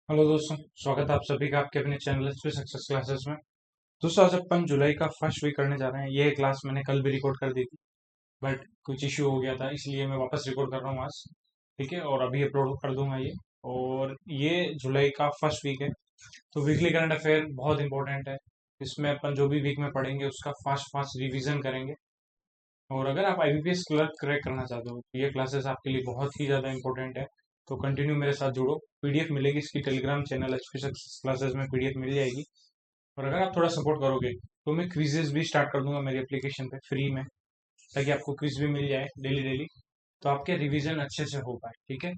Hello दोस्तों, स्वागत है आप सभी का आपके अपने चैनल एचपी सक्सेस क्लासेस में। दोस्तों, आज अपन जुलाई का फर्स्ट वीक करने जा रहे हैं। ये क्लास मैंने कल भी रिकॉर्ड कर दी थी, बट कुछ इश्यू हो गया था, इसलिए मैं वापस रिकॉर्ड कर रहा हूँ आज। ठीक है, और अभी अपलोड कर दूंगा ये। और ये जुलाई का फर्स्ट वीक है, तो वीकली करंट अफेयर बहुत इंपॉर्टेंट है। इसमें अपन जो भी वीक में पढ़ेंगे उसका फास्ट फास्ट रिविजन करेंगे। और अगर आप आईबीपीएस क्लर्क क्रैक करना चाहते हो तो ये क्लासेस आपके लिए बहुत ही ज़्यादा इंपॉर्टेंट है। तो कंटिन्यू मेरे साथ जुड़ो। पीडीएफ मिलेगी इसकी, Telegram channel HP success classes में पीडीएफ मिल जाएगी। और अगर आप थोड़ा सपोर्ट करोगे तो मैं क्विजेज भी स्टार्ट कर दूंगा मेरी एप्लीकेशन पे फ्री में, ताकि आपको क्विज भी मिल जाए डेली डेली, तो आपके रिवीजन अच्छे से हो पाए। ठीक है।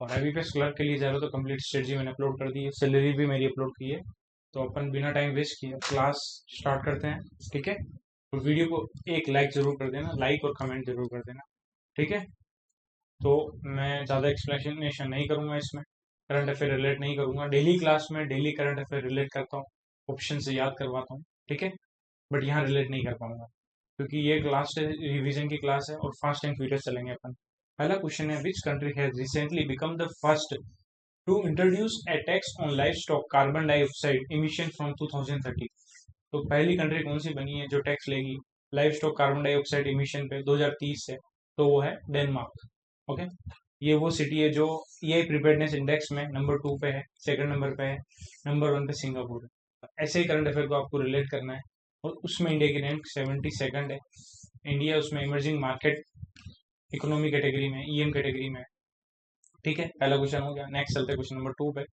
और आईबीपीएस क्लर्क के लिए जा रहे हो तो कंप्लीट स्ट्रेटजी मैंने अपलोड कर दी है, सैलरी भी मेरी अपलोड की है। तो अपन बिना टाइम वेस्ट किए क्लास स्टार्ट करते हैं। ठीक है। तो वीडियो को एक लाइक जरूर कर देना, लाइक और कमेंट जरूर कर देना। ठीक है। तो मैं ज़्यादा एक्सप्लेनेशन नहीं करूंगा इसमें, करंट अफेयर रिलेट नहीं करूंगा। डेली क्लास में डेली करंट अफेयर रिलेट करता हूँ, ऑप्शन से याद करवाता हूँ। ठीक है। बट यहाँ रिलेट नहीं कर पाऊंगा, क्योंकि ये लास्ट रिवीजन की क्लास है और फास्ट एंड फ्यूरियस चलेंगे अपन। पहला क्वेश्चन है, which country has recently become the first to introduce a tax on life stock carbon dioxide emission from 2030। तो पहली कंट्री कौन सी बनी है जो टैक्स लेगी life stock carbon dioxide emission पे 2030 से? तो वो है डेनमार्क। ओके। ये वो सिटी है जो ये प्रिपेयर्डनेस इंडेक्स में नंबर 2 पे है, सेकंड नंबर पे है, नंबर 1 पे सिंगापुर है। ऐसे ही करंट अफेयर को आपको रिलेट करना है। और उसमें इंडिया की रैंक 72nd है। इंडिया उसमें इमर्जिंग मार्केट इकोनॉमी कैटेगरी में, ईएम कैटेगरी में है। ठीक है, पहला क्वेश्चन हो गया। नेक्स्ट चलते हैं क्वेश्चन नंबर 2 पे।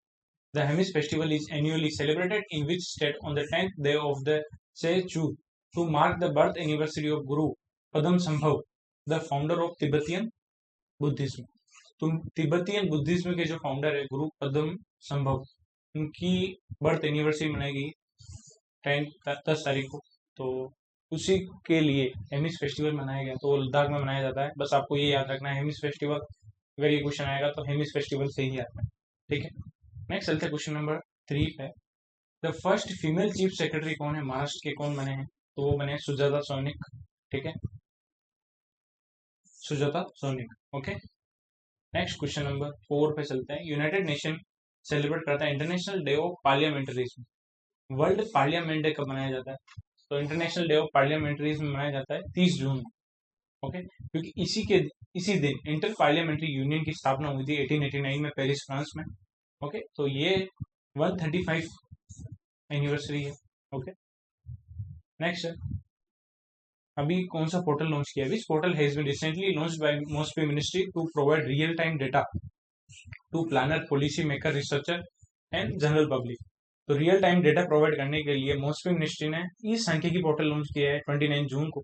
The Hemis festival is annually celebrated in which state on the 10th day of the Seichu to mark the birth anniversary of Guru Padmasambhav, the founder of Tibetan Buddhism? तुम Tibetan Buddhism के जो founder है गुरु पद्म संभव, उनकी birth anniversary मनाएगी 10 तारीख को। तो उसी के लिए हेमिस फेस्टिवल मनाया गया, तो वो लद्दाख में मनाया जाता है। बस आपको ये याद रखना है, हेमिस फेस्टिवल। अगर ये क्वेश्चन आएगा तो हेमिस फेस्टिवल से ही आता है। ठीक है। नेक्स्ट चलते हैं क्वेश्चन नंबर 3 पे। The first female chief secretary कौन है, महाराष्ट्र के कौन बने हैं? तो वो बने सुजाता सौनिक। ठीक है, Sujata Saunik. Okay. Next question number 4 पे चलते हैं। यूनाइटेड नेशन सेलिब्रेट करता है international day of parliamentarism. World parliament day कब मनाया जाता है? तो इंटरनेशनल डे ऑफ पार्लियामेंटरिज्म मनाया जाता है 30 जून को। ओके, क्योंकि इसी दिन इंटर पार्लियामेंट्री यूनियन की स्थापना हुई थी 1889 में पेरिस फ्रांस में। ओके, तो ये 135 एनिवर्सरी है। ओके। नेक्स्ट है, अभी कौन सा पोर्टल लॉन्च किया? Which portal has been recently launched by mostly ministry to provide real time data to planner, policy maker, researcher and general public? तो रियल टाइम डेटा प्रोवाइड करने के लिए मोस्टली मिनिस्ट्री ने इस सांख्यिकी पोर्टल लॉन्च किया है 29 जून को।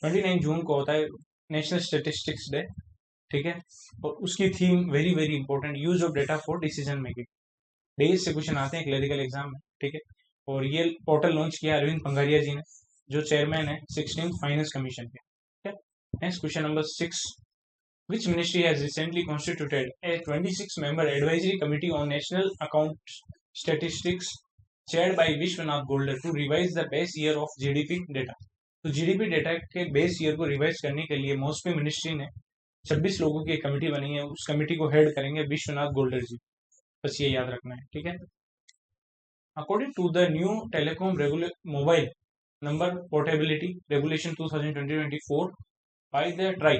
29 जून को होता है नेशनल स्टेटिस्टिक्स डे। ठीक है। और उसकी theme very very important, use of data for decision making. Days से क्वेश्चन आते हैं क्लरिकल एग्जाम में। ठीक है। और ये पोर्टल लॉन्च किया अरविंद पंगारिया जी ने, जो चेयरमैन है 16th फाइनेंस कमीशन के। ठीक है। Next question number 6। Which ministry has recently constituted a 26-member advisory committee on national account statistics chaired by Vishwanath Golder to revise the base year of GDP data? तो GDP data के base year को revise करने के लिए मॉस्पी ministry ने 26 लोगों की एक कमेटी बनी है। उस कमेटी को हेड करेंगे विश्वनाथ गोल्डर जी। बस ये याद रखना है। ठीक है। According to the new telecom mobile number portability regulation 2020-24 by the TRAI,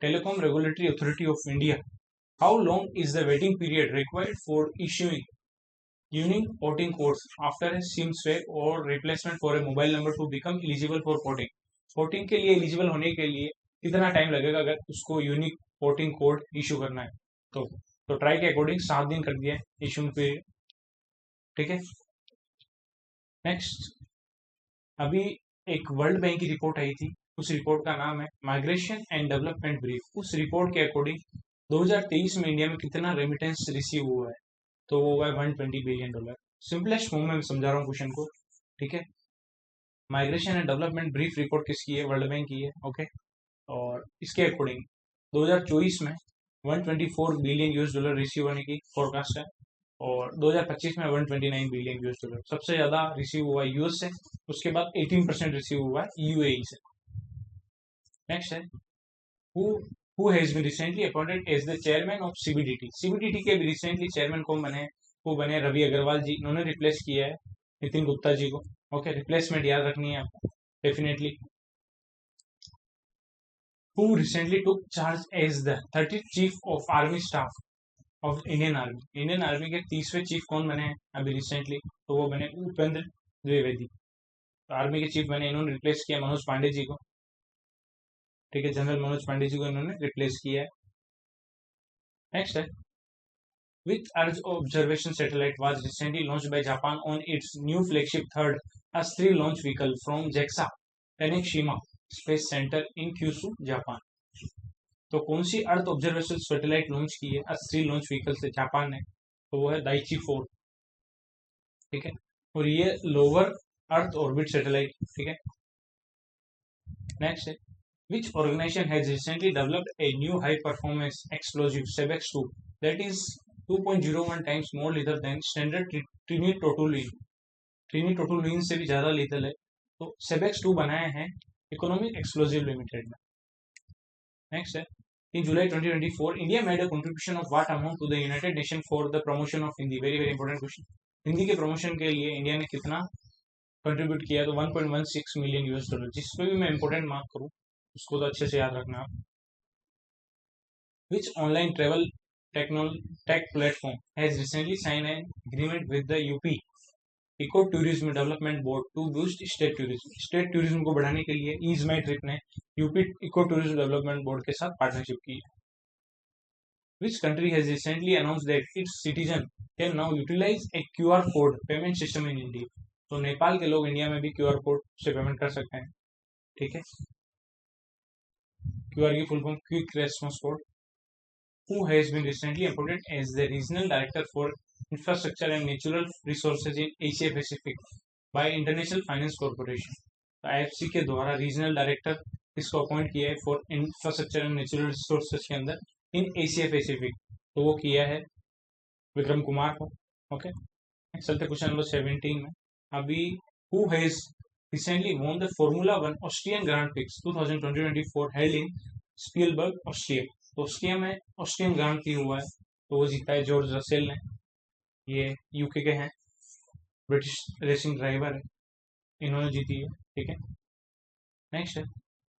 Telecom Regulatory Authority of India, how long is the waiting period required for issuing unique porting codes after a SIM swap or replacement for a mobile number to become eligible for porting? Porting के लिए eligible होने के लिए कितना time लगेगा अगर उसको unique porting code issue करना है? तो ट्राई के अकॉर्डिंग 7 दिन कर दिया है इशू पीरियड। ठीक है। नेक्स्ट, अभी एक वर्ल्ड बैंक की रिपोर्ट आई थी, उस रिपोर्ट का नाम है माइग्रेशन एंड डेवलपमेंट ब्रीफ। उस रिपोर्ट के अकॉर्डिंग 2023 में इंडिया में कितना रेमिटेंस रिसीव हुआ है? तो वो हुआ है $120 बिलियन। सिंपलेस्ट फॉर्म में समझा रहा हूँ क्वेश्चन को। ठीक है। Migration and development brief report किसकी है? वर्ल्ड बैंक की है। ओके। और इसके अकॉर्डिंग 2024 में $124 बिलियन रिसीव होने की फोरकास्ट है। और 2025 में 129 बिलियन। सबसे ज्यादा रिसीव हुआ यूएस से, उसके बाद 18% रिसीव हुआ यूएई से। नेक्स्ट है, who who has been recently appointed as the chairman of CBDT. CBDT के भी रिसेंटली चेयरमैन कौन बने? वो बने रवि अग्रवाल जी। इन्होंने रिप्लेस किया है नितिन गुप्ता जी को। ओके, रिप्लेसमेंट याद रखनी है आपको definitely. Who recently took charge as the 30th Chief of Army Staff of Indian Army। Indian army के 30वें चीफ कौन बने हैं अभी रिसेंटली? तो वो बने उपेंद्र द्विवेदी। तो आर्मी के चीफ बने, इन्होंने रिप्लेस किया मनोज पांडे जी को। ठीक है, जनरल मनोज पांडे जी को इन्होंने रिप्लेस किया है। नेक्स्ट है, which earth observation satellite was recently launched by Japan on its new flagship third S3 launch vehicle from JAXA Tanegashima space centre in Kyushu Japan. तो कौन सी अर्थ ऑब्जर्वेशन सैटेलाइट लॉन्च की है S3 launch vehicle से Japan ने? तो वो है दाइची 4। ठीक है, और ये लोअर अर्थ ऑर्बिट सैटेलाइट। ठीक है, नेक्स्ट है, which organization has recently developed a new high performance explosive SEBEX 2 that is 2.01 times more lethal than standard trinitotoluene। trinitotoluene से भी ज्यादा lethal है। तो SEBEX 2 बनाए हैं इकोनॉमिक एक्सप्लोजिव लिमिटेड में। नेक्स्ट है, in July 2024 India made a contribution of what amount to the United Nations for the promotion of Hindi। Very very important question. Hindi के प्रमोशन के लिए इंडिया ने कितना कंट्रीब्यूट किया? तो 1.16 मिलियन US डॉलर। जिसपे भी मैं इंपॉर्टेंट मार्क करूँ उसको तो अच्छे से याद रखना आप। Which online travel tech platform has recently sign an agreement with the UP ecotourism development board to boost state tourism. State tourism को बढ़ाने के लिए ईज माई ट्रिप ने UP ecotourism development board के साथ partnership की है। Which country has recently announced that its citizen can now utilise a QR code payment system in India. तो नेपाल के लोग इंडिया में भी QR कोड से पेमेंट कर सकते हैं। ठीक है, QR की full form quick response code. Who has been recently appointed as the regional director for infrastructure and natural resources in Asia Pacific by International Finance Corporation। तो IFC के द्वारा रीजनल डायरेक्टर इसको अपॉइंट किया है for infrastructure and natural resources के अंदर in Asia Pacific. तो वो किया है विक्रम कुमार को। ओके, चलते क्वेश्चन नंबर 17 में। अभी who has recently won the formula 1 Austrian grand prix 2024 held in Spielberg Austria. तो ऑस्ट्रिया में ऑस्ट्रियन ग्रांड प्री हुआ है, तो वो जीता है जॉर्ज रसेल ने। ये यूके के हैं, ब्रिटिश रेसिंग ड्राइवर है, इन्होंने जीती है। ठीक है, नेक्स्ट है,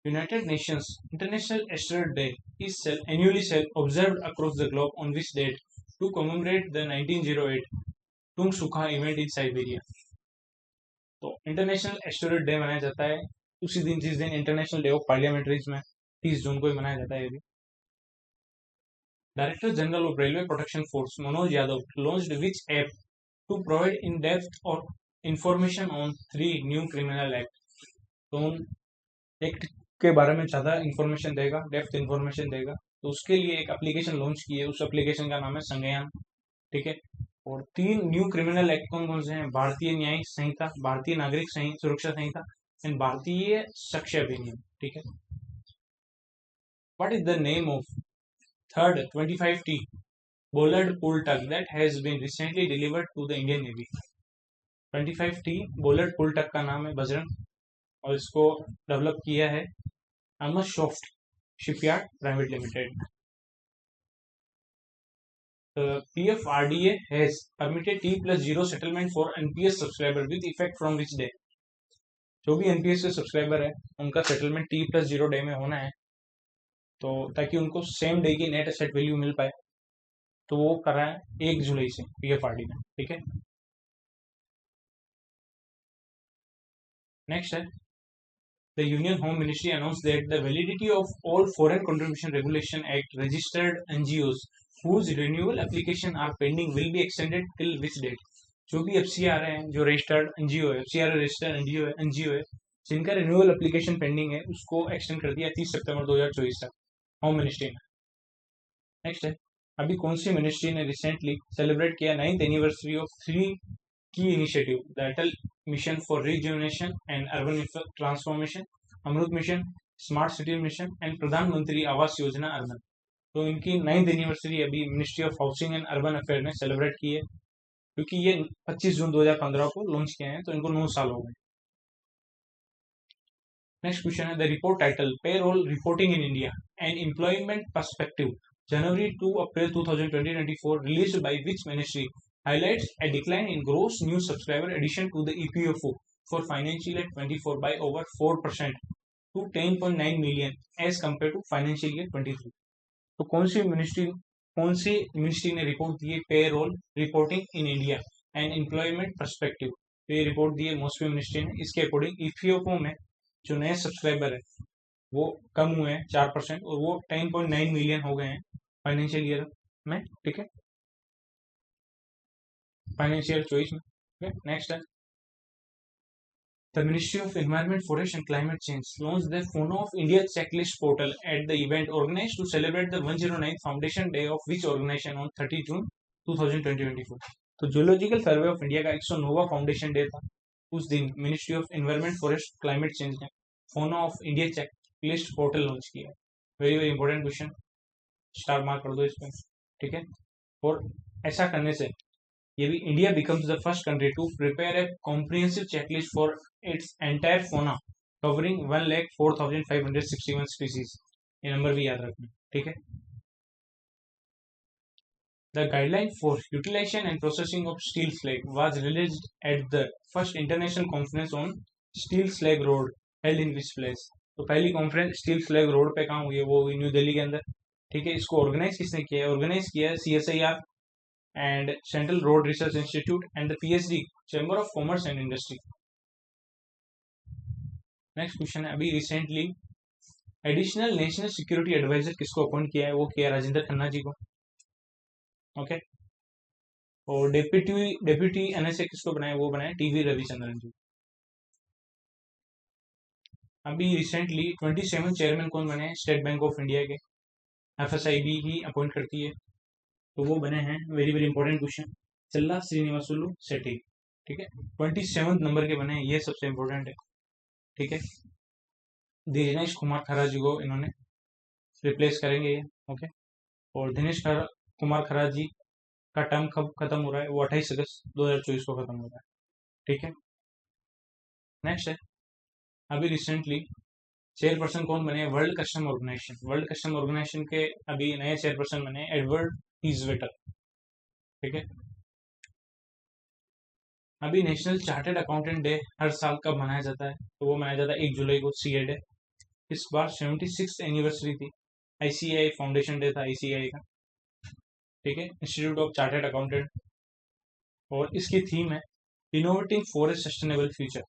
United Nations international asteroid day is annually observed across the globe on which date to commemorate the 1908 Tunguska event in Siberia. तो इंटरनेशनल एस्टेरॉयड डे मनाया जाता है उसी दिन जिस दिन इंटरनेशनल डे ऑफ पार्लियामेंट्रीज में 30 जून को ही मनाया जाता है। Director General of Railway Protection Force Manoj Yadav launched which app to provide in-depth or information on 3 new criminal acts। तो उन एक्ट के बारे में ज़्यादा इंफॉर्मेशन देगा, डेप्थ इंफॉर्मेशन देगा। तो उसके लिए एक एप्लीकेशन लॉन्च की है, उस एप्लीकेशन का नाम है संज्ञान। ठीक है, और 3 न्यू क्रिमिनल एक्ट कौन कौन से हैं? भारतीय न्यायिक संहिता, भारतीय नागरिक सुरक्षा संहिता एंड भारतीय साक्ष्य अधिनियम। ठीक है, what is the name of third 25T Bollard pull tug that has been recently delivered to the Indian Navy। 25T Bollard pull tug का नाम है बजरंग, और इसको डेवलप किया है अमरसॉफ्ट shipyard private limited. PFRDA has permitted T+0 settlement for NPS subscriber with effect from which day। जो भी NPS के सब्सक्राइबर है उनका सेटलमेंट T+0 डे में होना है, तो ताकि उनको सेम डे की नेट एसेट वैल्यू मिल पाए। तो वो कर रहा है 1 जुलाई से PFRD में। ठीक है, नेक्स्ट है, the union home ministry announce that the validity of all foreign contribution regulation act registered NGOs whose renewal application are pending will be extended till which date। जो भी FCR हैं, जो रजिस्टर्ड NGO है, FCR registered NGO है जिनका renewal application pending है, उसको extend कर दिया 30 सितंबर 2024 तक होम मिनिस्ट्री में। नेक्स्ट है, अभी कौन सी मिनिस्ट्री ने रिसेंटली सेलिब्रेट किया 9th एनिवर्सरी ऑफ 3 की initiative, the Atal mission for rejuvenation and urban transformation, Amrut mission, smart city mission and Pradhan Mantri Awas Yojana urban. तो इनकी 9th एनिवर्सरी अभी ministry of housing and urban affair ने सेलिब्रेट की है, क्योंकि ये 25 जून 2015 को लॉन्च किए हैं, तो इनको 9 साल हो गए। नेक्स्ट क्वेश्चन है the report title payroll reporting in India and employment perspective January to April 2024 released by which ministry highlights a decline in gross new subscriber addition to the EPFO for financial year 24 by over 4% to 10.9 million as compared to financial year 23. तो कौन सी ministry ने report दी है payroll reporting in India and employment perspective? तो ये report दी है Moscow ministry ने। इसके अकॉर्डिंग ईपीएफओ में जो नए सब्सक्राइबर है वो कम हुए हैं 4% और वो 10.9 मिलियन हो गए हैं फाइनेंशियल ईयर में। ठीक है, फाइनेंशियल चॉइस में। नेक्स्ट है the ministry of environment forest and climate change launch the fauna of India checklist portal at the event organised to celebrate the 109th foundation day of which organisation on 30 June 2024। तो zoological survey of India का 109वां foundation day था। उस दिन ministry of environment forest climate change ने fauna of India checklist portal launch किया। Very very important question, star mark कर दो इसमें। ठीक है, और ऐसा करने से ये भी India becomes the first country to prepare a comprehensive checklist for its entire fauna covering 1,04,561 species. ये नंबर भी याद रखना। ठीक है, the guideline for utilisation and processing of steel slag was released at the first international conference on steel slag road held in which place. तो पहली conference steel slag road पे कहाँ हुई है? वो हुई न्यू दिल्ली के अंदर। ठीक है, इसको ऑर्गेनाइज किसने किया है? ऑर्गेनाइज किया है CSIR and central road research institute and the PhD chamber of commerce and industry. Next question है अभी recently additional national security adviser किसको अपॉइंट किया है? वो किया राजेंद्र खन्ना जी को। ओके, और डेप्यूटी NSA किसको बनाया? वो बनाया TV रविचंद्रन जी। अभी रिसेंटली 27 चेयरमैन कौन बने? स्टेट बैंक ऑफ इंडिया के। FSIB ही अपॉइंट करती है, तो वो बने हैं। वेरी वेरी इंपॉर्टेंट क्वेश्चन, चल्ला श्रीनिवासुलु शेट्टी। ठीक है, 27 नंबर के बने हैं, ये सबसे इंपॉर्टेंट है। ठीक है, दिनेश कुमार खरा जी को इन्होंने रिप्लेस करेंगे ये। ओके, और दिनेश कुमार खरा जी का टर्म कब खत्म हो रहा है? वो 28 अगस्त 2024 को खत्म हो रहा है। ठीक है, नेक्स्ट है अभी रिसेंटली चेयरपर्सन कौन बने? World custom organisation. World custom organisation के अभी नए चेयरपर्सन बने एडवर्ड हीजवेटर। ठीक है, अभी नेशनल चार्टर्ड अकाउंटेंट डे हर साल कब मनाया जाता है? तो वो मनाया जाता है 1 जुलाई को, CA डे। इस बार 76th एनिवर्सरी थी। ICAI फाउंडेशन डे था ICAI का। ठीक है, इंस्टीट्यूट ऑफ चार्टर्ड अकाउंटेंट, और इसकी थीम है innovating for a sustainable future.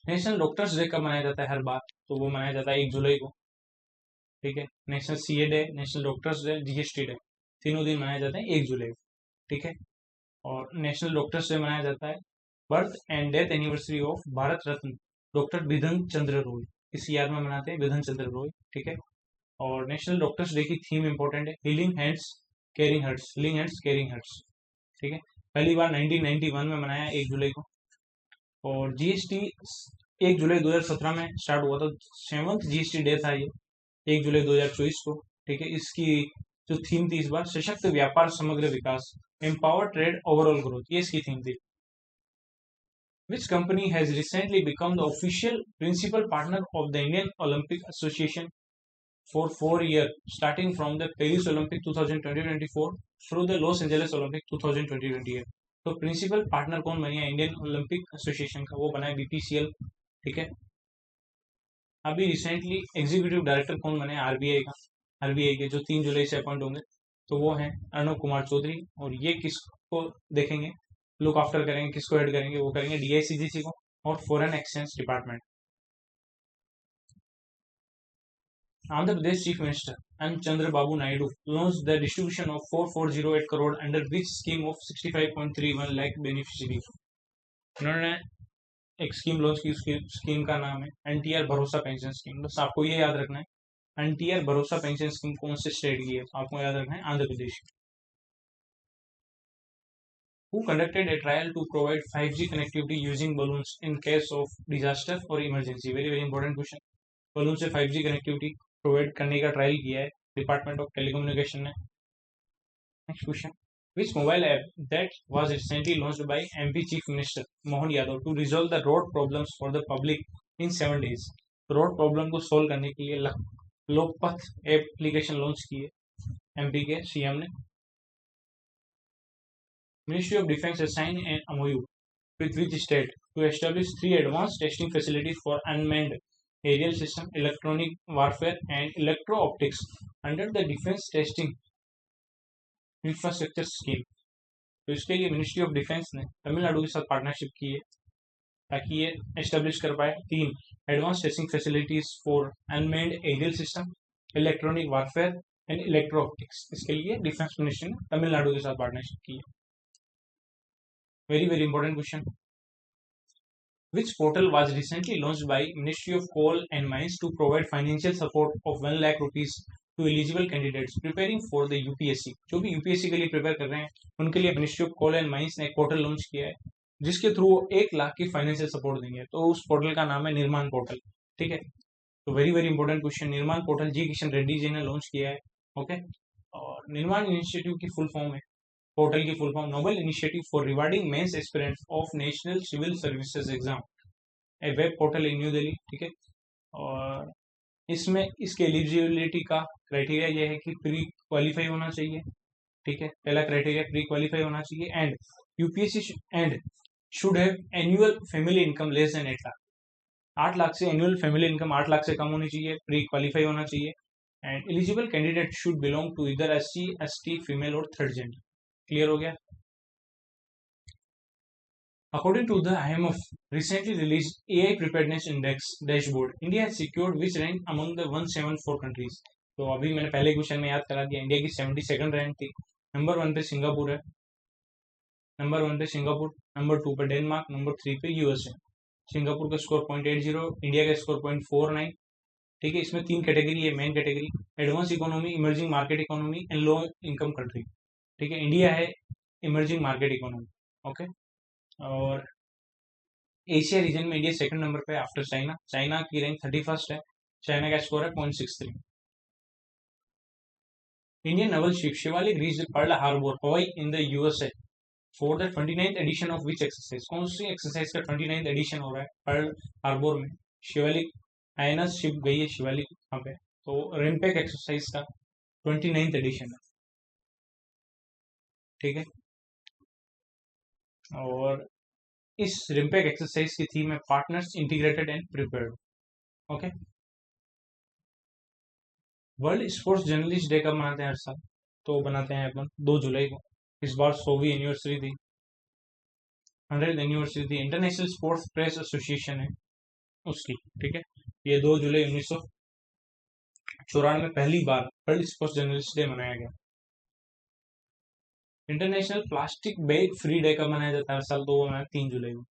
National doctors day कब मनाया जाता है हर बार? तो वो मनाया जाता है 1 जुलाई को। ठीक है, national CA day, national doctors day, GST day, तीनों दिन मनाए जाते हैं 1 जुलाई को। ठीक है, और नेशनल डॉक्टर्स डे मनाया जाता है birth and death anniversary of Bharat Ratna doctor Bidhan Chandra Roy, इस याद में मनाते हैं बिधन चंद्र रॉय। ठीक है, और नेशनल डॉक्टर्स डे की थीम इंपॉर्टेंट है healing hands caring hearts, healing hands caring hearts. ठीक है, पहली बार 1991 में मनाया 1 जुलाई को, और GST 1 जुलाई 2017 में स्टार्ट हुआ था। 7th GST डे था ये 1 जुलाई 2024 को। ठीक है, इसकी जो थीम थी इस बार सशक्त व्यापार समग्र विकास, एम्पावर ट्रेड ओवरऑल ग्रोथ, ये इसकी थीम थी। Which company has recently become the official principal partner of the Indian Olympic Association for 4 years, starting from the Paris Olympic 2024 through the Los Angeles Olympic 2028? तो principal partner कौन बनी है Indian Olympic association का? वो बना है BPCL। ठीक है, अभी रिसेंटली एग्जीक्यूटिव डायरेक्टर कौन बने? RBI का। RBI के जो 3 जुलाई से अपॉइंट होंगे, तो वो हैं अर्णव कुमार चौधरी। और ये किसको देखेंगे, लुक आफ्टर करेंगे, किसको हेड करेंगे? वो करेंगे DICGC को और foreign exchange department. Andhra Pradesh chief minister M Chandra Babu Naidu launch the distribution of 4408 crore under which scheme of 65.31 lakh beneficiary. उन्होंने एक स्कीम लॉन्च की, उसकी स्कीम का नाम है NTR भरोसा पेंशन स्कीम। बस आपको ये याद रखना है NTR भरोसा पेंशन स्कीम कौन से स्टेट की है? आपको याद रखना है Andhra Pradesh. Who conducted a trial to provide 5G connectivity using balloons in case of disaster or emergency? Very very important question. balloon से 5G कनेक्टिविटी प्रोवाइड करने का ट्रायल किया है डिपार्टमेंट ऑफ टेलीकम्युनिकेशन ने। Next question, Which mobile app that was recently launched by MP Chief Minister Mohan Yadav to resolve the road problems for the public in 7 days? Road problem को solve करने के लिए Lokpath application launch की है MP के CM ने. Ministry of Defence has signed an MOU with which state to establish 3 advanced testing facilities for unmanned aerial system, electronic warfare and electro-optics under the Defence Testing Infrastructure Scheme. तो इसके लिए ministry of defence ने तमिलनाडु के साथ partnership की है ताकि ये एस्टेब्लिश कर पाए 3 advance testing facilities for unmanned aerial system, electronic warfare and electro optics. इसके लिए डिफेंस मिनिस्ट्री ने तमिलनाडु के साथ पार्टनरशिप की है. Very very important question. Which portal was recently launched by Ministry of Coal and Mines to provide financial support of 1 lakh rupees to eligible candidates preparing for the UPSC? जो भी UPSC के लिए prepare कर रहे हैं उनके लिए ministry of coal and mines ने एक पोर्टल लॉन्च किया है जिसके थ्रू 1 लाख की फाइनेंशियल सपोर्ट देंगे. तो उस पोर्टल का नाम है निर्माण पोर्टल. ठीक है, तो very very important question. Nirman portal G Kishan Reddy ji ने लॉन्च किया है. ओके, और निर्माण इनिशिएटिव की फुल फॉर्म है, पोर्टल की full form noble initiative for rewarding mains aspirants of national civil services exam, a web portal in new Delhi. ठीक है, और इसमें इसके एलिजिबिलिटी का क्राइटेरिया ये है कि प्री क्वालिफाई होना चाहिए. ठीक है, पहला क्राइटेरिया प्री क्वालिफाई होना चाहिए and UPSC and should have annual family income less than 8 lakh. 8 lakh से एनुअल फैमिली इनकम 8 लाख से कम होनी चाहिए, प्री क्वालिफाई होना चाहिए and eligible candidate should belong to इधर SC, ST, फीमेल और थर्ड जेंडर. क्लियर हो गया. According to the IMF recently released AI Preparedness Index dashboard, India has secured which rank among the 174 countries? तो अभी मैंने पहले क्वेश्चन में याद करा दिया. इंडिया की 72nd रैंक थी. नंबर 1 पे सिंगापुर है, नंबर 1 पे सिंगापुर, नंबर 2 पे डेनमार्क, नंबर 3 पे यूएसए. सिंगापुर का स्कोर 0.80, इंडिया का स्कोर 0.49. ठीक है, इसमें 3 कैटेगरी है. Main category advance economy, emerging market economy and low income country. ठीक है, इंडिया है इमर्जिंग मार्केट इकोनॉमी. ओके, और एशिया रीजन में इंडिया 2nd नंबर पे आफ्टर चाइना. चाइना की रैंक 31st है. चाइना का स्कोर है 0.63. Indian Naval ship Shivalik reached Pearl Harbor हवाई in the USA for the 29th edition of which exercise? कौन सी एक्सरसाइज का 29th एडिशन हो रहा है पर्ल हार्बर में? शिवालिक आईएनएस शिप गई है शिवालिक वहां पे, तो रिम्पेक एक्सरसाइज का 29th एडिशन है. ठीक है, और इस रिम्पेक एक्सरसाइज की थीम है partners integrated and prepared. Okay, world sports journalist day कब मनाते हैं हर साल? तो बनाते हैं अपन 2 जुलाई को. इस बार 100वीं एनिवर्सरी थी, 100th एनिवर्सरी थी. इंटरनेशनल स्पोर्ट्स प्रेस एसोसिएशन है उसकी. ठीक है, ये 2 जुलाई 1994 में पहली बार वर्ल्ड स्पोर्ट्स जर्नलिस्ट डे मनाया गया. International plastic bag free day कब मनाया जाता है हर साल? तो वो 3 जुलाई को.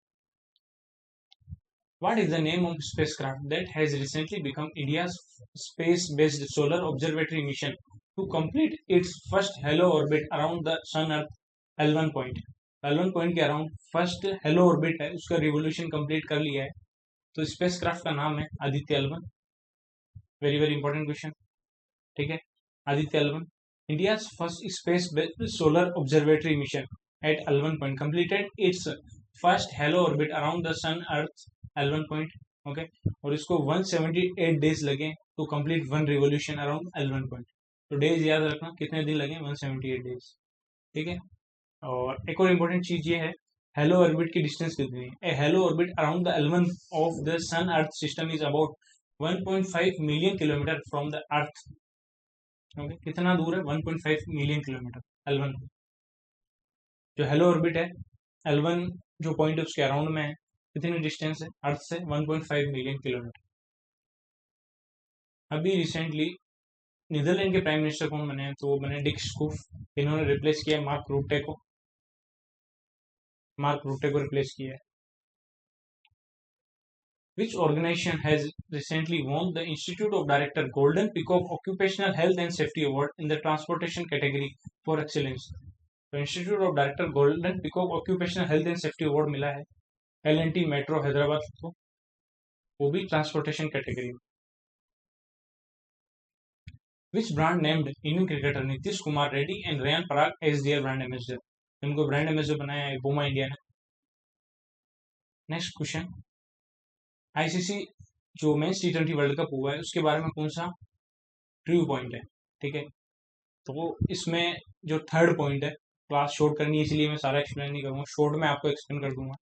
What is the name of spacecraft that has recently become India's space-based solar observatory mission to complete its first halo orbit around the Sun-Earth L1 point? L1 point के around first hello orbit है, उसका revolution complete कर लिया है. तो spacecraft का नाम है Aditya L1. Very very important question. ठीक है, Aditya L1 India's first space-based solar observatory mission at L1 point completed its first halo orbit around the Sun-Earth L1 point. ओके, और इसको 178 डेज लगे to complete 1 revolution around L1 point. तो days याद रखना कितने दिन लगे, 178 डेज. ठीक है, और एक और इम्पोर्टेंट चीज ये है हेलो ऑर्बिट की डिस्टेंस कितनी है. A halo orbit around the L1 of the sun earth system is about 1.5 million kilometre from the earth. Okay, कितना दूर है? 1.5 मिलियन किलोमीटर L1. जो हेलो ऑर्बिट है L1 जो पॉइंट है उसके अराउंड में है, कितनी डिस्टेंस है अर्थ से? 1.5 मिलियन किलोमीटर. अभी रिसेंटली नीदरलैंड के प्राइम मिनिस्टर कौन बने हैं? तो वो बने डिक स्कूफ. इन्होंने रिप्लेस किया मार्क रूटे को. मार्क रूटे को रिप्लेस किया है. Which organization has recently won the Institute of Director Golden Peacock Occupational Health and Safety Award in the transportation category for excellence? तो institute of director golden peacock occupational health and safety award मिला है L&T metro Hyderabad को, वो भी transportation category में. Which brand named Indian cricketer Nitish Kumar Reddy and Riyan Parag as their brand ambassador. इनको brand ambassador बनाया है पूमा इंडिया ने। नेक्स्ट क्वेश्चन, आईसीसी जो मेंस टी20 वर्ल्ड कप हुआ है उसके बारे में कौन सा ट्रू पॉइंट है? ठीक है, तो इसमें जो थर्ड पॉइंट है, क्लास शॉर्ट करनी है इसलिए मैं सारा एक्सप्लेन नहीं करूंगा, शॉर्ट में आपको एक्सप्लेन कर दूंगा।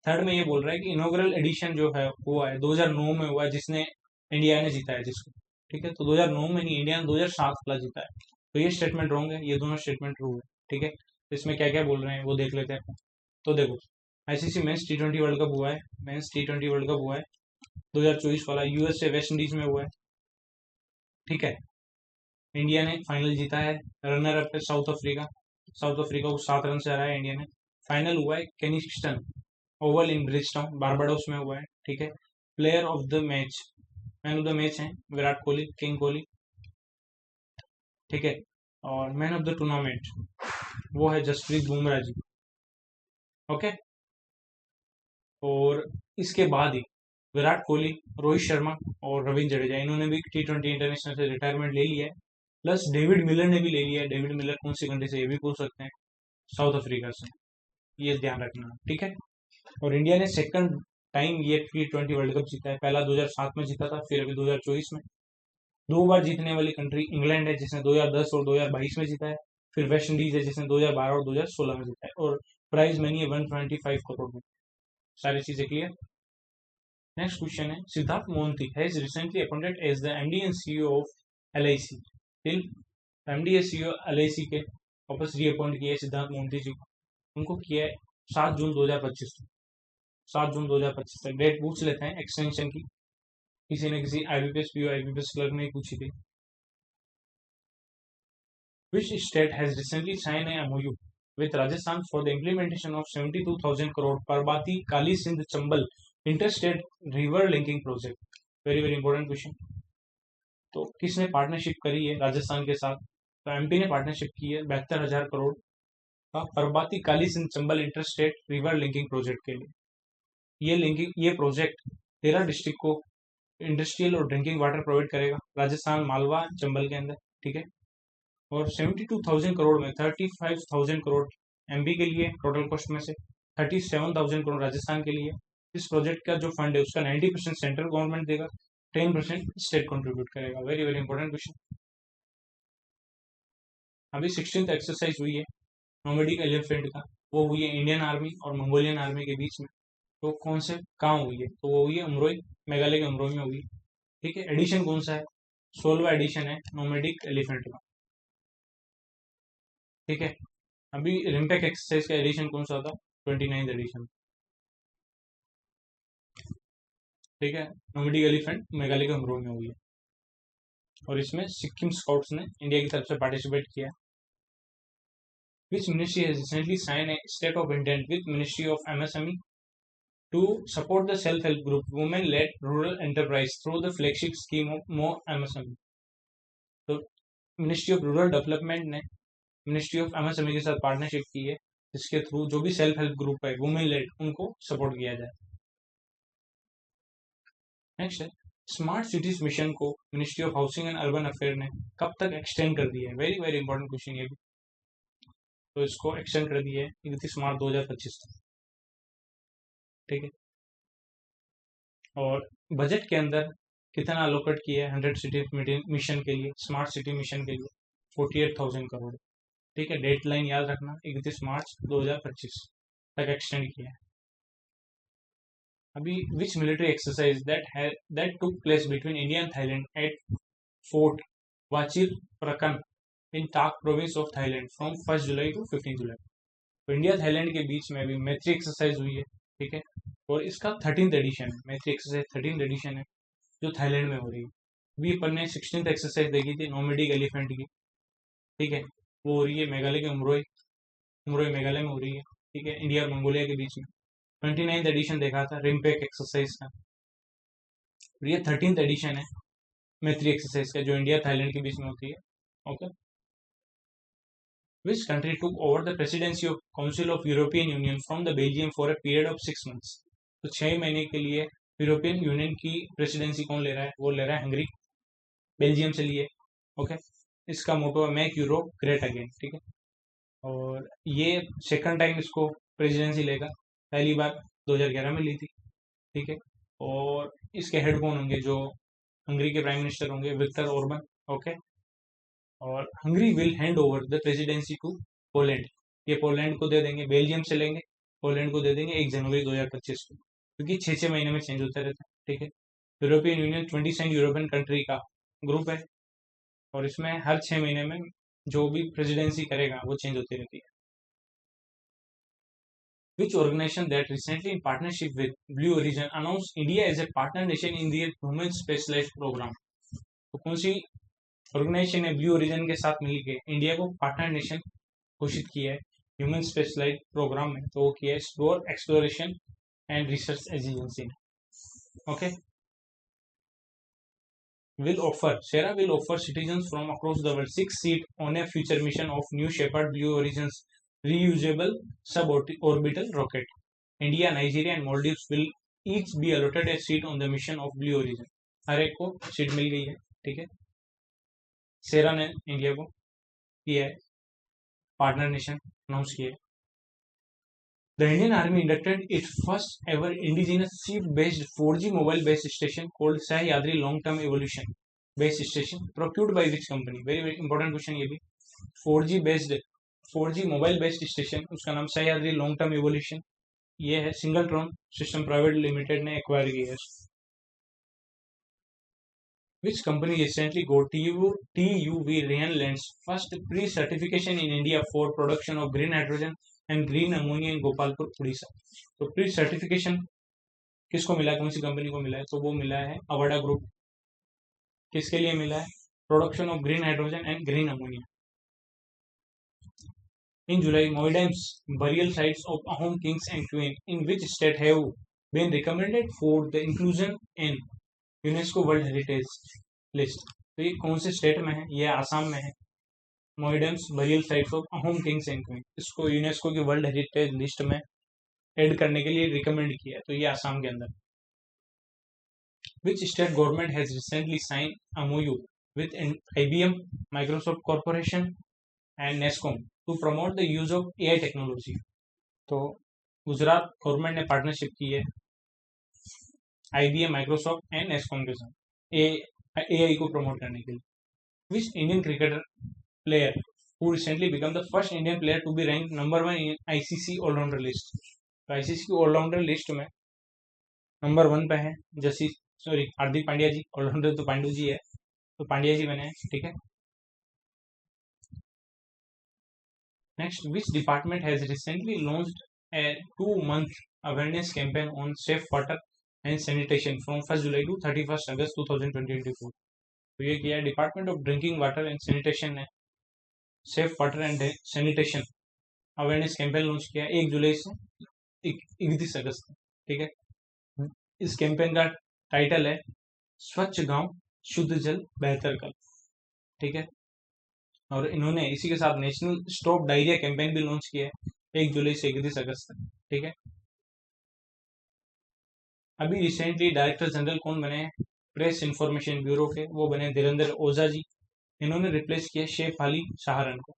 थर्ड में ये बोल रहा है कि इनॉग्रल एडिशन जो है हुआ है 2009 में हुआ है, जिसने इंडिया ने जीता है जिसको। ठीक है, तो 2009 में नहीं, इंडिया ने 2007 वाला जीता है। तो ये स्टेटमेंट रॉन्ग है, ये दोनों स्टेटमेंट ट्रू है। ठीक है, तो इसमें क्या क्या बोल रहे हैं वो देख लेते हैं। तो देखो, आईसीसी मेंस टी20 वर्ल्ड कप हुआ है, मेंस टी20 वर्ल्ड कप हुआ है 2024 वाला, यूएसए वेस्ट इंडीज में हुआ है। ठीक है, इंडिया ने फाइनल जीता है, रनर अप है साउथ अफ्रीका, साउथ अफ्रीका को 7 रन से हराया इंडिया ने। फाइनल हुआ है केनिस्टन ओवल इन ब्रिजटाउन, बारबाडोस में हुआ है। ठीक है, player of the match, man of the match है विराट कोहली, किंग कोहली। ठीक है, और मैन ऑफ द टूर्नामेंट वो है जसप्रीत बुमराह जी। ओके, और इसके बाद ही विराट कोहली, रोहित शर्मा और रविंद्र जडेजा, इन्होंने भी टी20 इंटरनेशनल से रिटायरमेंट ले लिया है। प्लस डेविड मिलर ने भी ले लिया है। डेविड मिलर कौन सी कंट्री से, ये भी पूछ सकते हैं, साउथ अफ्रीका से, ये ध्यान रखना। ठीक है, और इंडिया ने सेकंड टाइम ये टी20 वर्ल्ड कप जीता है, पहला 2007 में जीता था, फिर अभी 2024 में। 2 बार जीतने वाली कंट्री इंग्लैंड है जिसने 2010 और 2022 में जीता है। फिर वेस्ट इंडीज है जिसने 2012 और 2016 में जीता है, और प्राइज मनी है 125 करोड़ में। सारी चीजें क्लियर। नेक्स्ट क्वेश्चन है, Siddharth Mohanty has recently appointed as the MD and CEO of LIC. Till MD and CEO LIC के वापस रीअपॉइंट किया है सिद्धार्थ मोहंती जी को। उनको किया है 7 जून 2025 तक, 7 जून 2025 तक। डेट पूछ लेते हैं एक्सटेंशन की, किसी न किसी आईबीपीएस पीओ आईबीपीएस क्लर्क ने पूछी थी। Which state has recently signed an MOU with Rajasthan for the implementation of 72,000 crore Parbati Kali Sindh Chambal interstate river linking project? Very very important question. तो किसने partnership करी है राजस्थान के साथ? तो एमपी ने पार्टनरशिप की है 72,000 करोड़ का Parbati Kali Sindh Chambal interstate river linking project के लिए। ये प्रोजेक्ट 13 डिस्ट्रिक्ट को इंडस्ट्रियल और ड्रिंकिंग वाटर प्रोवाइड करेगा, राजस्थान, मालवा, चंबल के अंदर। ठीक है, और 72,000 करोड़ में 35,000 करोड़ एमपी के लिए टोटल कॉस्ट में से, 37,000 करोड़ राजस्थान के लिए। इस प्रोजेक्ट का जो फंड है उसका 90% सेंट्रल गवर्नमेंट देगा, 10% स्टेट कंट्रीब्यूट करेगा। Very very important question. अभी 16th एक्सरसाइज हुई है नोमैडिक एलिफेंट का, वो हुई है इंडियन आर्मी और मंगोलियन आर्मी के बीच में। तो कौन से कहाँ हुई है? तो वो हुई है उमरोई, मेघालय के उमरोई में हुई है। ठीक है, एडिशन कौन सा है? 16वां एडिशन है नोमैडिक एलिफेंट का। ठीक है, अभी रिम्पैक एक्सरसाइज का एडिशन कौन सा था? 29th addition. ठीक है, नोमैडिक एलिफेंट मेघालय के उमरोई में हुई है, और इसमें सिक्किम स्काउट्स ने इंडिया की तरफ से पार्टिसिपेट किया। Which ministry has recently signed a state of intent with Ministry of MSME to support the self-help group women-led rural enterprise through the flagship scheme of More MSME? तो ministry of rural development ने ministry of MSME के साथ partnership की है, जिसके through जो भी self help group है वुमेन लेड, उनको सपोर्ट किया जाए। नेक्स्ट है, स्मार्ट सिटीज मिशन को ministry of housing and urban affair ने कब तक एक्सटेंड कर दिया है? वेरी वेरी इंपॉर्टेंट क्वेश्चन ये भी। तो इसको एक्सटेंड कर दिया है 31 मार्च 2025 तक। ठीक है, और बजट के अंदर कितना अलोकेट किया है 100 सिटी मिशन के लिए, स्मार्ट सिटी मिशन के लिए? 48,000 करोड़। ठीक है, डेडलाइन याद रखना 31 मार्च 2025 तक एक्सटेंड किया है। अभी which military exercise that took place between India and Thailand at fort Vachir Prakan in Tak province of Thailand from 1 July to 15 July? तो इंडिया थाईलैंड के बीच में अभी मैत्री एक्सरसाइज हुई है। ठीक है, और इसका 13th एडिशन है, मैत्री एक्सरसाइज 13th एडिशन है जो थाईलैंड में हो रही है। अभी अपन ने 16th एक्सरसाइज देखी थी नोमैडिक एलिफेंट की। ठीक है, वो हो रही है मेघालय के उमरोई, मेघालय में हो रही है। ठीक है, इंडिया और मंगोलिया के बीच में। 29th एडिशन देखा था रिम्पैक एक्सरसाइज का, ये 13th एडिशन है मैत्री एक्सरसाइज का जो इंडिया थाईलैंड के बीच में होती है। Okay, Which country took over the presidency of Council of European Union from the Belgium for a period of 6 months? तो 6 महीने के लिए यूरोपियन यूनियन की प्रेसिडेंसी कौन ले रहा है? वो ले रहा है हंगरी, बेल्जियम से लिए। ओके, इसका मोटो है मेक यूरोप ग्रेट अगेन, ठीक है। और ये सेकंड टाइम इसको प्रेसिडेंसी लेगा, पहली बार 2011 में ली थी, ठीक है। और इसके हेड कौन होंगे, जो हंगरी के प्राइम मिनिस्टर होंगे, विक्टर ओरबन, ओके। और Hungary will hand over the presidency to Poland, ये पोलैंड को दे देंगे, बेल्जियम से लेंगे, पोलैंड को दे देंगे 1 जनवरी 2025 को, क्योंकि 6 6 महीने में चेंज होते रहता है, ठीक है। यूरोपियन यूनियन 27 यूरोपियन कंट्री का ग्रुप है, और इसमें हर 6 महीने में जो भी प्रेसिडेंसी करेगा वो चेंज होती रहती है। Which organization that recently in partnership with Blue Origin announced India as a partner nation in their Human Spaceflight program? तो कौन सी ऑर्गेनाइजेशन ने ब्लू ओरिजिन के साथ मिलकर इंडिया को पार्टनर नेशन घोषित किया है ह्यूमन स्पेसफ्लाइट प्रोग्राम में? तो वो किया है explore exploration and research agency ने, okay. Sarah will offer citizens from across the world 6 seats on a future mission of New Shepard Blue Origin's reusable suborbital rocket. India, Nigeria, and Maldives will each be allotted a seat on the mission of Blue Origin. हर एक को seat मिल गई है, ठीक है। सेरा ने India को किया है पार्टनर नेशन अनाउंस किया है। The Indian Army inducted its first ever indigenous ship-based 4G mobile base station called Sahyadri Long-Term Evolution Base Station, procured by which company? Very important question ये भी। 4G mobile based station, उसका नाम Sahyadri long term evolution, ये है single Tron system private limited ने acquire किया है। Which company recently got TUV Rhineland's first pre-certification in India for production of green hydrogen and green ammonia in Gopalpur Orissa? तो pre certification किसको मिला है, कौन सी कंपनी को मिला है? तो वो मिला है अवाडा ग्रुप। किसके लिए मिला है? Production of green hydrogen and green ammonia. In July, Moidam's burial sites of Ahom kings and queen in which state have been recommended for the inclusion in UNESCO world heritage list? तो ये कौन से state में है? ये आसाम में है। Moidams burial sites of Ahom kings and queen, इसको यूनेस्को की वर्ल्ड हेरिटेज लिस्ट में ऐड करने के लिए रिकमेंड किया है, तो ये आसाम के अंदर। Which state government has recently sign MOU with IBM, Microsoft corporation and Nasscom to promote the use of AI technology? तो गुजरात गवर्नमेंट ने पार्टनरशिप की है IBM, माइक्रोसॉफ्ट एंड नेस्कॉम के साथ AI को प्रमोट करने के लिए। Which Indian cricketer player who recently became the first Indian player to be ranked number 1 in ICC allrounder list? तो ICC की ऑलराउंडर लिस्ट में नंबर 1 पे है हार्दिक पांड्या जी। ऑलराउंडर तो पांडू जी है, तो पांड्या जी बने हैं, ठीक है। Next, which department has recently launched a 2-month awareness campaign on safe water and sanitation from 1st July to 31st August 2024? तो ये किया है department of drinking water and sanitation ने safe water and sanitation awareness campaign launch किया 1 जुलाई से 31 अगस्त तक, ठीक है। इस कैंपेन का टाइटल है स्वच्छ गांव शुद्ध जल बेहतर कल, ठीक है। और इन्होंने इसी के साथ नेशनल स्टॉप डायरिया कैंपेन भी लॉन्च किया है 1 जुलाई से 31 अगस्त तक, ठीक है। अभी रिसेंटली डायरेक्टर जनरल कौन बने हैं प्रेस इंफॉर्मेशन ब्यूरो के? वो बने धीरेन्द्र ओझा जी। इन्होंने रिप्लेस किया शेख अली सहारन को।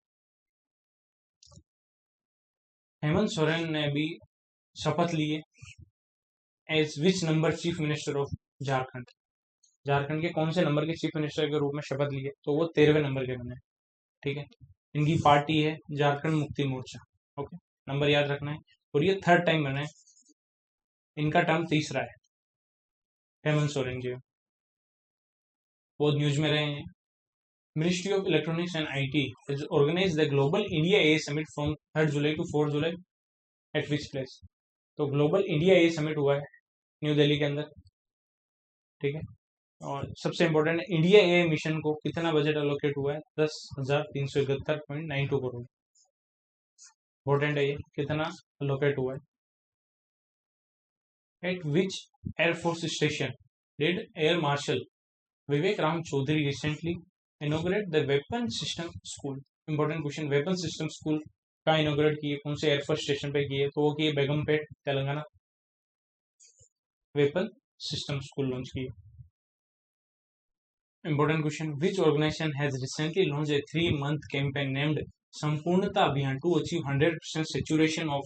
हेमंत सोरेन ने भी शपथ ली है as which number chief minister of Jharkhand? Jharkhand के कौन से नंबर के चीफ मिनिस्टर के रूप में शपथ ली है? तो वो 13वें नंबर के बने, ठीक है। इनकी पार्टी है झारखंड मुक्ति मोर्चा, ओके, नंबर याद रखना है। और ये 3rd टाइम बने, इनका टर्म 3रा है। हेमंत सोरेन जी बहुत न्यूज में रहे हैं। Ministry of electronics and IT has organized the Global India AI Summit from 3rd July to 4th July at which place? तो ग्लोबल इंडिया AI समिट हुआ है न्यू दिल्ली के अंदर, ठीक है। और सबसे इम्पोर्टेंट है इंडिया AI मिशन को कितना बजट अलोकेट हुआ है? 10,371.92 करोड़। इम्पोर्टेंट है ये, कितना अलोकेट हुआ है। At which air force station did air marshal Vivek Ram Chaudhary recently inaugurate the weapon system school? Important question, weapon system school का इनोग्रेट किए कौन से एयरफोर्स स्टेशन पे किए? तो वो किए Begumpet Telangana, weapon system school launch किए। Important question. Which organization has recently launched a 3-month campaign named Sampurnata Abhiyan to achieve 100% saturation of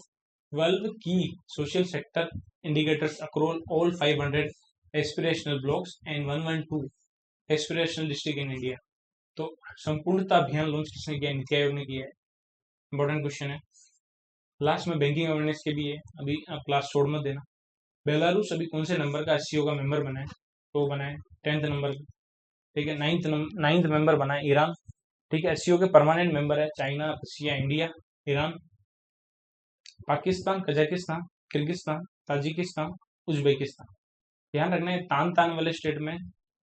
12 key social sector indicators across all 500 aspirational blocks and 112 aspirational district in India? तो संपूर्णता अभियान launch किसने किया? नीति आयोग ने किया है. Important question है. Last में बैंकिंग अवेयरनेस के भी है, अभी आप क्लास छोड़ मत देना. बेलारूस अभी कौन से नंबर का एससीओ का मेंबर बना है? तो बना है 10th नंबर का. ठीक है. 9th मेंबर बना है ईरान. ठीक है. एससीओ के परमानेंट मेंबर है China, Russia, India, Iran, Pakistan, Kazakhstan, Kyrgyzstan, Tajikistan, Uzbekistan. ध्यान रखना है तान तान वाले स्टेट में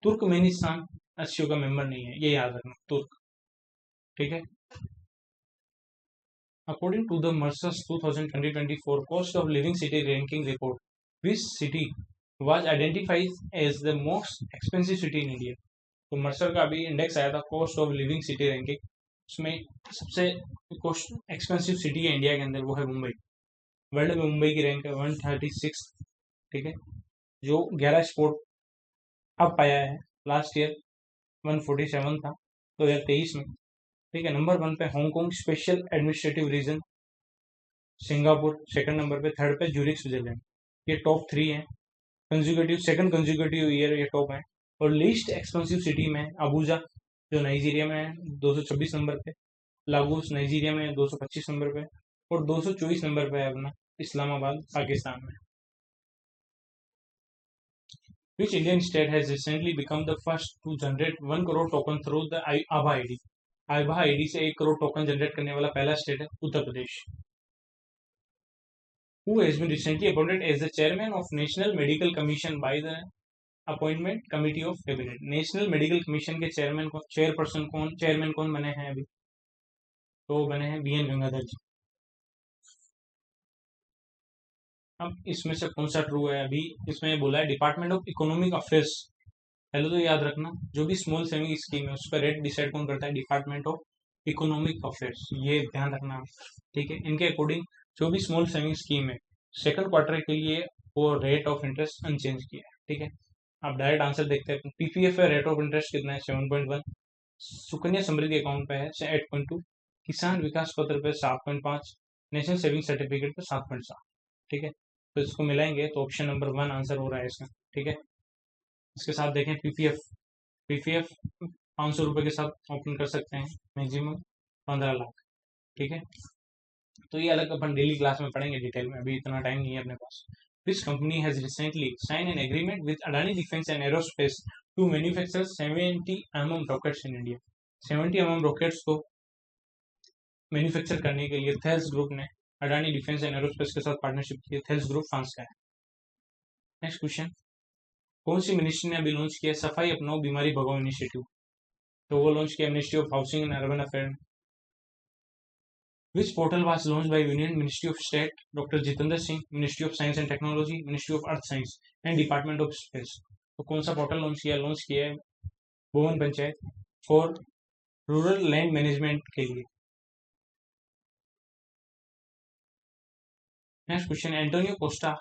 तुर्कमेनिस्तान एससीओ का मेंबर नहीं है, ये याद रखना. तुर्क. ठीक है. According to the Mercer's 2020-24 Cost of Living City Ranking Report, which city was identified as the most expensive city in India? तो मर्सर का अभी इंडेक्स आया था cost of living city ranking, उसमें सबसे कॉस्ट एक्सपेंसिव सिटी है India के अंदर, वो है मुंबई. वर्ल्ड में मुंबई की रैंक है 136. ठीक है. जो 11 स्पोर्ट अप आया है. लास्ट ईयर 147 था 2023 में. ठीक है. नंबर 1 पे Hong Kong special administrative region, Singapore second number पे, थर्ड पे ज्यूरिख स्विट्जरलैंड. ये टॉप 3 है. सेकंड कंज्यूकेटिव ईयर ये टॉप है. और लीस्ट एक्सपेंसिव सिटी में अबूजा जो नाइजीरिया में है 226 नंबर पे, लागोस नाइजीरिया में 225 नंबर पे, और 224 नंबर पे है अपना इस्लामाबाद पाकिस्तान में. Which Indian state has recently become the first to generate 1 crore token through the Abha ID? Abha ID से 1 करोड़ टोकन जनरेट करने वाला पहला स्टेट है Uttar Pradesh. Who has been recently appointed as the chairman of National Medical Commission by the appointment committee of cabinet? National medical commission के chairman कौन बने हैं अभी? तो बने हैं बीएन गंगाधर जी. अब इसमें से कौन सा ट्रू है? अभी इसमें बोला है डिपार्टमेंट ऑफ इकोनॉमिक अफेयर्स. पहले तो याद रखना जो भी स्मॉल सेविंग स्कीम है उसका रेट डिसाइड कौन करता है? Department of economic affairs. ये ध्यान रखना. ठीक है. इनके अकॉर्डिंग जो भी स्मॉल सेविंग स्कीम है सेकंड क्वार्टर के लिए वो रेट ऑफ इंटरेस्ट अनचेंज किया है. ठीक है. आप डायरेक्ट आंसर देखते हैं. पीपीएफ है रेट ऑफ इंटरेस्ट कितना है? 7.1. सुकन्या समृद्धि अकाउंट पे है 8.2. किसान विकास पत्र पे 7.5. नेशनल सेविंग सर्टिफिकेट पे 7.7. ठीक है. तो इसको मिलाएंगे तो ऑप्शन नंबर 1 आंसर हो रहा है इसका. ठीक है. इसके साथ देखें पीपीएफ. पीपीएफ 500 रुपए के साथ ओपन कर सकते हैं, मैक्सिमम 15 लाख. ठीक है. तो ये अलग अपन डेली क्लास में पढ़ेंगे डिटेल में, अभी इतना टाइम नहीं है अपने पास. Which company has recently signed an agreement with Adani Defence and Aerospace to manufacture 70 mm rockets in India? 70 mm rockets को मैन्युफैक्चर करने के लिए थेल्स ग्रुप ने अडानी डिफेंस एंड एरोस्पेस के साथ पार्टनरशिप की. थेल्स ग्रुप फ्रांस का है. Next question. कौन सी मिनिस्ट्री ने अभी लॉन्च किया सफाई अपनाओ बीमारी भगाओ इनिशिएटिव? तो वो लॉन्च किया ministry of housing and urban affair. Which portal was launched by Union Ministry of State, Dr. Jitendra Singh, Ministry of Science and Technology, Ministry of Earth Science and Department of Space? तो कौन सा portal launch किया है Bhuvan panchayat for rural land management के लिए. Next question. Antonio Costa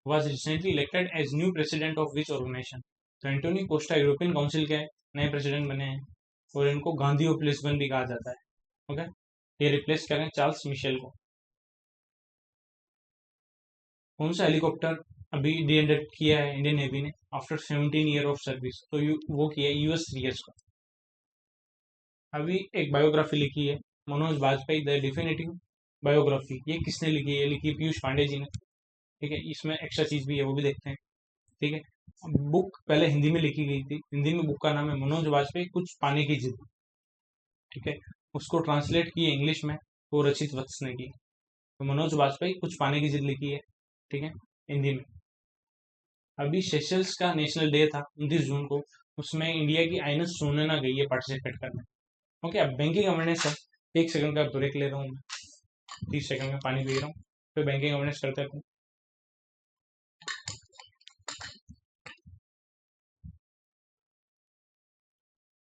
was recently elected as new president of which organization? तो Antonio Costa European council के नए प्रेसिडेंट बने हैं और इनको गांधी ऑफ लिस्बन भी कहा जाता है. ओके. ये रिप्लेस करें चार्ल्स मिशेल को. कौन सा हेलीकॉप्टर अभी डी-इंडक्ट किया है इंडियन नेवी ने आफ्टर 17 ईयर ऑफ सर्विस? तो वो किया है US-3S का. अभी एक बायोग्राफी लिखी है Manoj Bajpayee the definitive biography. ये किसने लिखी है? लिखी पीयूष पांडे जी ने. ठीक है. इसमें एक्स्ट्रा चीज भी है वो भी देखते हैं. ठीक है. बुक पहले हिंदी में लिखी गई थी. हिंदी में बुक का नाम है मनोज बाजपेयी कुछ पाने की जिद. ठीक है. उसको ट्रांसलेट किए इंग्लिश में वो रचित वत्स ने की. तो मनोज बाजपेयी कुछ पाने की जिद लिखी है. ठीक है. हिंदी में. अभी सेशल्स का नेशनल डे था 29 जून को, उसमें इंडिया की आईएनएस सोनना गई है पार्टिसिपेट करने. ओके. अब बैंकिंग अवेयरनेस है. 1 सेकंड का ब्रेक ले रहा हूँ मैं. 30 सेकंड में पानी पी रहा हूँ फिर बैंकिंग अवेयरनेस करते हैं.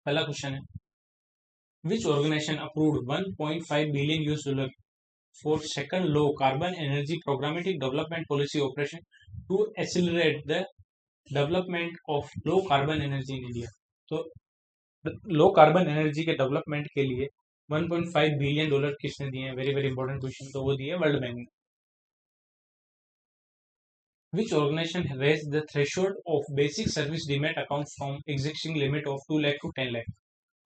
पहला क्वेश्चन है which organization approved $1.5 billion for second low carbon energy programmatic development policy operation to accelerate the development of low carbon energy in India? तो लो कार्बन एनर्जी के डेवलपमेंट के लिए $1.5 बिलियन किसने दिए हैं? Very very important question. तो वो दिए वर्ल्ड बैंक ने। Which organization has raised the threshold of basic service demat account from existing limit of 2 lakh to 10 lakh?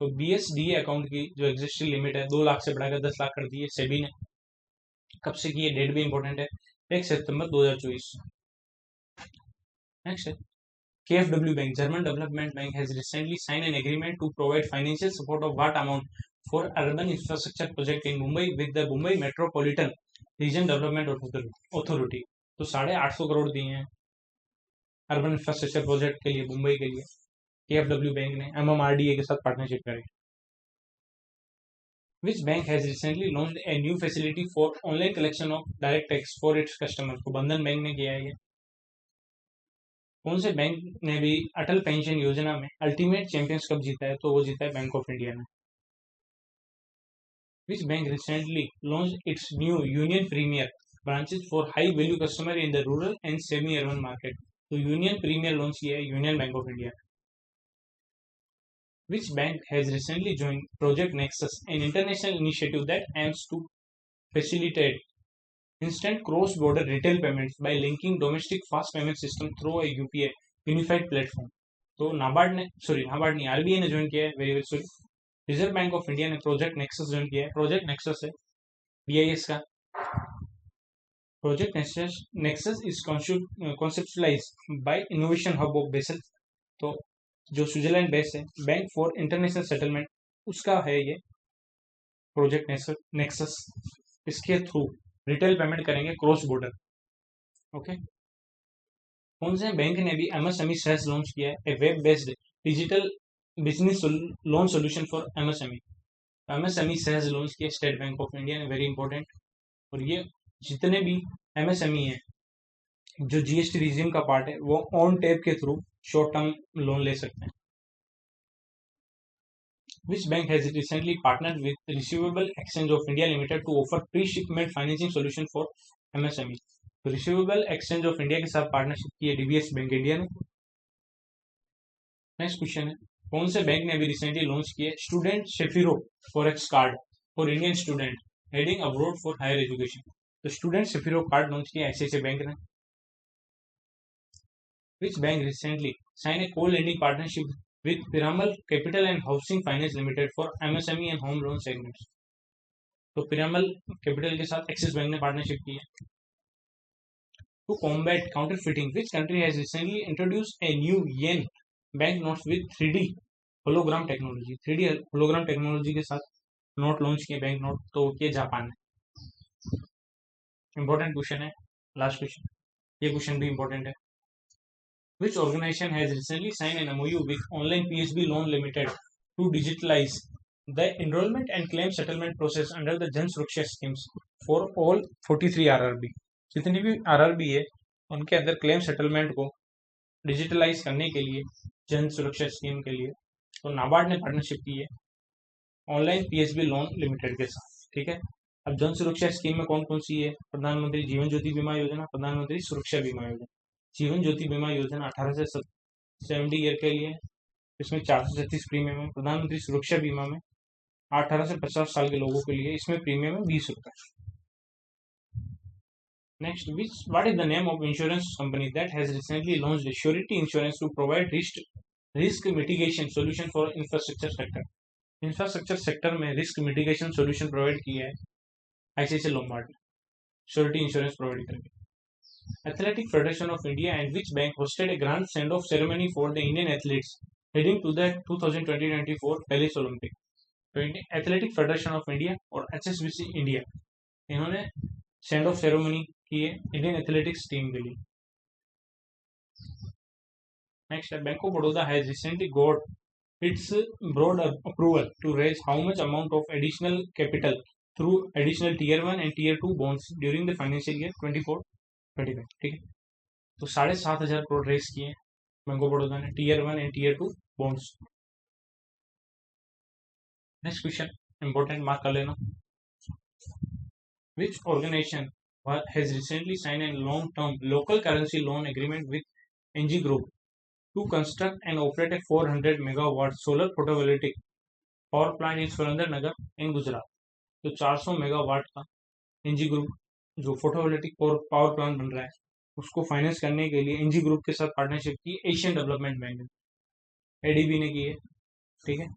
तो BSDA अकाउंट की जो एग्जिस्टिंग लिमिट है 2 लाख से बढ़ाकर 10 लाख कर दी है सेबी ने। कब से की है? डेट भी इंपॉर्टेंट है, 1 सितंबर 2024। नेक्स्ट है KfW Bank, German Development Bank, has recently signed an agreement to provide financial support of what amount for urban infrastructure project in Mumbai with the Mumbai Metropolitan Region Development Authority। तो 850 करोड़ दिए हैं urban infrastructure project के लिए मुंबई के लिए KfW bank ने MMRDA के साथ पार्टनरशिप करी। Which bank has recently launched a new facility for online collection of direct tax for its customers? तो बंधन बैंक ने किया है ये। कौन से बैंक ने भी अटल पेंशन योजना में अल्टीमेट चैंपियंस कप जीता है? तो वो जीता है बैंक ऑफ इंडिया ने। Which bank recently launched its new Union Premier branches for high value customer in the rural and semi urban market? तो यूनियन प्रीमियर लॉन्च किया है union bank of India. Which bank has recently joined Project Nexus, an international initiative that aims to facilitate instant cross-border retail payments by linking domestic fast payment system through a UPI unified platform? तो नाबार्ड नहीं, RBI ने join किया है। Very very sorry, reserve bank of India ने project Nexus join किया है। Project Nexus है BIS का। Project Nexus is conceptualised by innovation hub of Basel, तो जो स्विट्जरलैंड बेस है बैंक फॉर इंटरनेशनल सेटलमेंट उसका है ये प्रोजेक्ट नेक्सस। इसके थ्रू रिटेल पेमेंट करेंगे क्रॉस बॉर्डर। ओके, कौन से बैंक ने भी MSME सेस लॉन्च किया है? A web based digital business loan solution for MSME सेस लॉन्च किया स्टेट बैंक ऑफ इंडिया ने। Very important. और ये जितने भी MSME है जो GST रिजीम का पार्ट है वो ऑन टैप के थ्रू शॉर्ट टर्म लोन ले सकते हैं। Which bank has recently partnered with Receivable Exchange of India Limited to offer pre-shipment financing solution for MSME? तो Receivable Exchange of India के साथ पार्टनरशिप की है DBS बैंक इंडिया ने। नेक्स्ट क्वेश्चन है कौन से बैंक ने अभी रिसेंटली लॉन्च किया student Sapphiro forex card for Indian student heading abroad for higher education? तो स्टूडेंट शेफिरो कार्ड लॉन्च किया ICICI बैंक ने। Which bank recently signed a co-lending partnership with Piramal Capital and Housing Finance Limited for MSME and home loan segments? तो Piramal capital के साथ axis bank ने partnership की है। To combat counterfeiting, which country has recently introduced a new yen banknotes with 3D hologram technology? 3D hologram technology के साथ note launch किए bank note, तो ये जापान है। इंपॉर्टेंट क्वेश्चन है लास्ट क्वेश्चन, ये क्वेश्चन भी इंपॉर्टेंट है। Which organization has recently signed an MOU with Online PSB Loan Limited to digitalize the enrollment and claim settlement process under the Jan Suraksha schemes for all 43 RRB? जितनी भी RRB है उनके अंदर claim settlement को digitalise करने के लिए जन सुरक्षा स्कीम के लिए तो नाबार्ड ने पार्टनरशिप की है ऑनलाइन PSB लोन लिमिटेड के साथ। ठीक है, अब जन सुरक्षा स्कीम में कौन कौन सी है? प्रधानमंत्री जीवन ज्योति बीमा योजना, प्रधानमंत्री सुरक्षा बीमा योजना। जीवन ज्योति बीमा योजना 18 से 70 ईयर के लिए, इसमें 436 प्रीमियम है। प्रधानमंत्री सुरक्षा बीमा में 18 से 50 साल के लोगों के लिए इसमें प्रीमियम है 20 रुपए। Next, what is the name of insurance company that has recently launched surety insurance to provide risk mitigation solution for infrastructure sector? Infrastructure sector में रिस्क मिटिगेशन सॉल्यूशन प्रोवाइड किया है ICICI लोम्बार्ड ने surety insurance provide करके। Athletic Federation of India and which bank hosted a grand send-off ceremony for the Indian athletes heading to the 2024 Paris Olympic? तो Athletic Federation of India और HSBC India इन्होंने send off ceremony की है Indian athletics team के लिए। Next, bank of Baroda has recently got its broad approval to raise how much amount of additional capital through additional tier 1 and tier 2 bonds during the financial year 24-25? ठीक है, तो 7,500 crore raise किए bank of Baroda ने tier 1 and tier 2 bonds. Next question important, mark कर लेना। Which organization has recently signed a long-term local currency loan agreement with NG Group to construct and operate a 400 megawatt solar photovoltaic power plant in Surendranagar in Gujarat. तो 400 megawatt का NG group जो photovoltaic power plant बन रहा है उसको finance करने के लिए एनजी ग्रुप के साथ पार्टनरशिप की एशियन डेवलपमेंट बैंक एडीबी ने की है। ठीक है,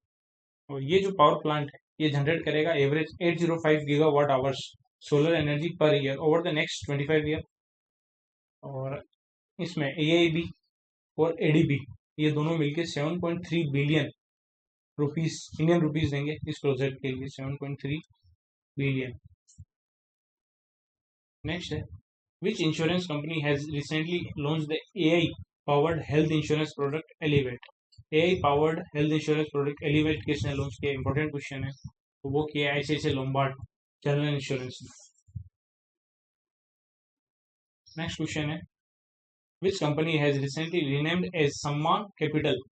और ये जो पावर प्लांट है ये जनरेट करेगा average 805 gigawatt hours solar energy per year over the next 25 year. और इसमें एआईबी और एडीबी ये दोनों मिलकर 7.3 बिलियन रुपीस इंडियन रुपीस देंगे इस प्रोजेक्ट के लिए, 7.3 बिलियन। नेक्स्ट है, which insurance company has recently launched the AI powered health insurance product Elevate? AI powered health insurance product Elevate किसने लॉन्च किया? इंपॉर्टेंट क्वेश्चन है, तो वो किया ICICI लोम्बार्ड जनरल इंश्योरेंस ने। नेक्स्ट क्वेश्चन है, which company has recently renamed as Sammaan Capital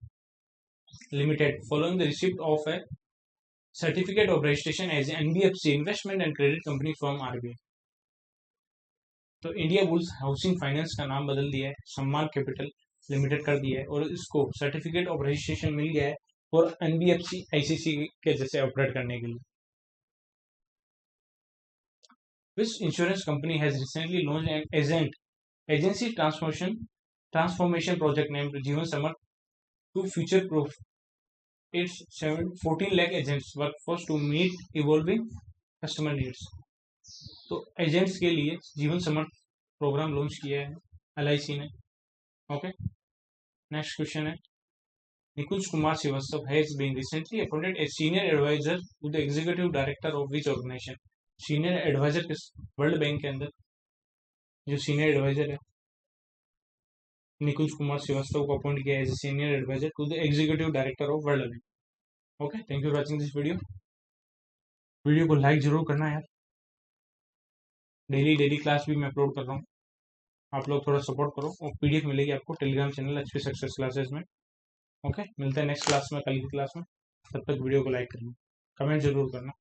Limited following the receipt of a certificate of registration as NBFC investment and credit company from RBI? तो India bulls housing finance का नाम बदल दिया है, सम्मान capital limited कर दिया है और इसको सर्टिफिकेट ऑफ रजिस्ट्रेशन मिल गया है और एनबीएफसी आईसीसी के जैसे ऑपरेट करने के लिए। Which insurance company has recently launched an agency transformation project named Jeevan Samar to future proof its 14 lakh agents workforce to meet evolving customer needs? तो agents के लिए जीवन समर्थ प्रोग्राम लॉन्च किया है एलआईसी ने। ओके, नेक्स्ट क्वेश्चन है, Nikunj Kumar Srivastava has been recently appointed as senior adviser to the executive director of which organisation? Senior adviser किस world bank के अंदर जो सीनियर एडवाइजर है निकुंज कुमार श्रीवास्तव को अपॉइंट किया as a senior adviser to the executive director of world bank. Okay, thank you for watching this video को like जरूर करना यार। डेली क्लास भी मैं अपलोड कर रहा हूँ, आप लोग थोड़ा सपोर्ट करो और पीडीएफ मिलेगी आपको Telegram channel HP success classes में। ओके, मिलते हैं नेक्स्ट क्लास में, कल की क्लास में। तब तक वीडियो को लाइक करना, कमेंट जरूर करना।